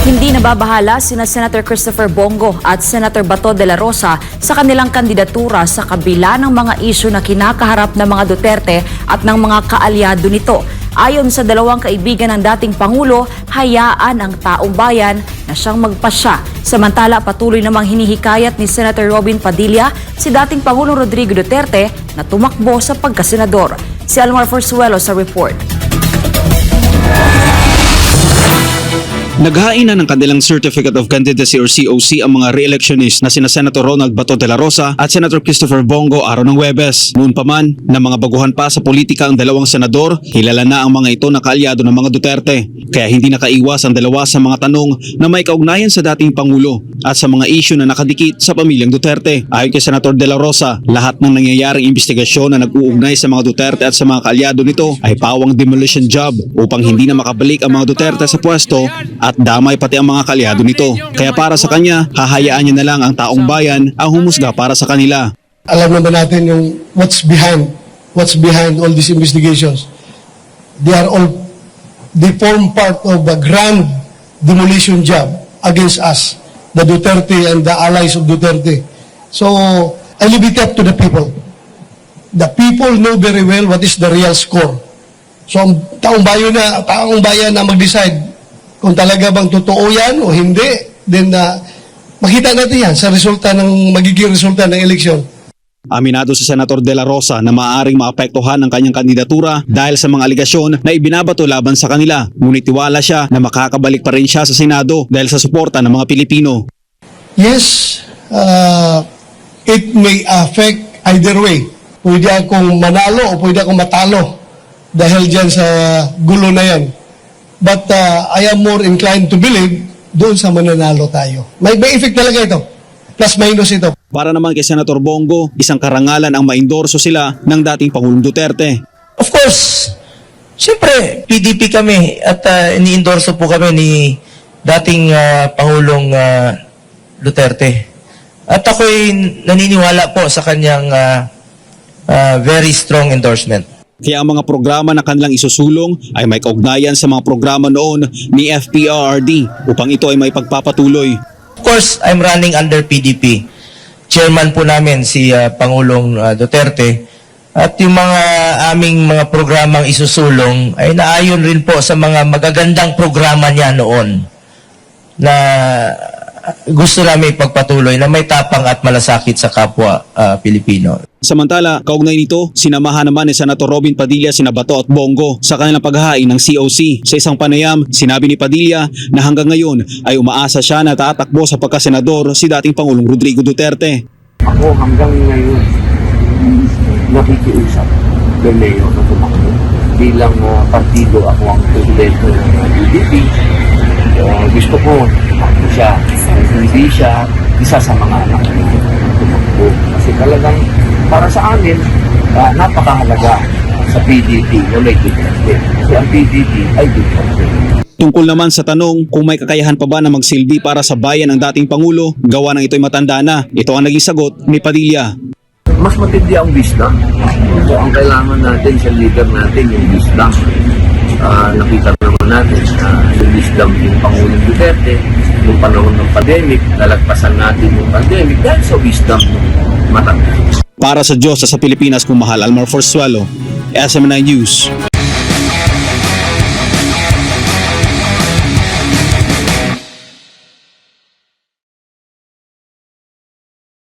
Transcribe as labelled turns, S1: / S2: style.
S1: Hindi nababahala sina Senator Christopher Bongo at Senator Bato de la Rosa sa kanilang kandidatura sa kabila ng mga isyu na kinakaharap ng mga Duterte at ng mga kaalyado nito. Ayon sa dalawang kaibigan ng dating Pangulo, hayaan ang taong bayan na siyang magpasya. Samantala, patuloy namang hinihikayat ni Senator Robin Padilla si dating Pangulong Rodrigo Duterte na tumakbo sa pagkasenador. Si Almar Forzuelo sa report.
S2: Naghain na ng kanilang Certificate of Candidacy or COC ang mga re-electionist na sina Senator Ronald Bato de la Rosa at Senator Christopher Bongo araw ng Huwebes. Noon pa man na mga baguhan pa sa politika ang dalawang senador, kilala na ang mga ito na kaalyado ng mga Duterte. Kaya hindi nakaiwas ang dalawa sa mga tanong na may kaugnayan sa dating Pangulo at sa mga isyu na nakadikit sa pamilyang Duterte. Ayon kay Senator de la Rosa, lahat ng nangyayaring investigasyon na nag-uugnay sa mga Duterte at sa mga kaalyado nito ay pawang demolition job upang hindi na makabalik ang mga Duterte sa pwesto at damay pati ang mga kaalyado nito. Kaya para sa kanya, hahayaan niya na lang ang taong bayan ang humusga para sa kanila.
S3: Alam naman natin yung what's behind all these investigations. They form part of a grand demolition job against us, the Duterte and the allies of Duterte. So, I leave it up to the people. The people know very well what is the real score. So, ang taong bayan na mag-decide kung talaga bang totoo yan o hindi, then makita natin yan sa magiging resulta ng eleksyon.
S2: Aminado si Senator de la Rosa na maaaring maapektuhan ang kanyang kandidatura dahil sa mga aligasyon na ibinabato laban sa kanila. Ngunit tiwala siya na makakabalik pa rin siya sa Senado dahil sa suporta ng mga Pilipino.
S3: Yes, it may affect either way. Pwede akong manalo o pwede akong matalo dahil dyan sa gulo na yan. But I am more inclined to believe doon sa mananalo tayo. May effect talaga ito. Plus minus ito.
S2: Para naman kay Senator Bongo, isang karangalan ang maendorso sila ng dating Pangulong Duterte.
S4: Of course, siyempre, PDP kami at ini-endorso po kami ni dating Pangulong Duterte. At ako'y naniniwala po sa kanyang very strong endorsement.
S2: Kaya ang mga programa na kanilang isusulong ay may kaugnayan sa mga programa noon ni FPRRD upang ito ay may pagpapatuloy.
S4: Of course, I'm running under PDP. Chairman po namin si Pangulong Duterte. At yung mga aming mga programang isusulong ay naayon rin po sa mga magagandang programa niya noon na gusto namin ipagpatuloy na may tapang at malasakit sa kapwa Pilipino.
S2: Samantala, kaugnay nito, sinamahan naman ni Senator Robin Padilla sina Bato at Bongo sa kanilang paghahain ng COC. Sa isang panayam, sinabi ni Padilla na hanggang ngayon ay umaasa siya na tatakbo sa pagkasenador si dating Pangulong Rodrigo Duterte.
S5: Ako hanggang ngayon nakikiusap kay Mayor na tumakbo. Bilang partido ako ang presidente ng UDP. Gusto ko ako siya. Hindi siya isa sa mga anak ko tumakbo. Kasi talagang para sa amin, napakahalaga sa PDP, wala Duterte. Kasi ang PDP ay Duterte.
S2: Tungkol naman sa tanong kung may kakayahan pa ba na magsilbi para sa bayan ng dating Pangulo, gawa ng ito'y matanda na. Ito ang naging sagot ni Padilla.
S5: Mas matindi ang wisdom. So ang kailangan natin sa leader natin, yung wisdom. Nakita naman natin yung wisdom yung Pangulong Duterte, yung panahon ng pandemic, nalagpasan natin yung pandemic dahil sa wisdom ng matanda.
S2: Para sa Diyos sa Pilipinas kung mahal, Almar Forzuelo, SMNI News.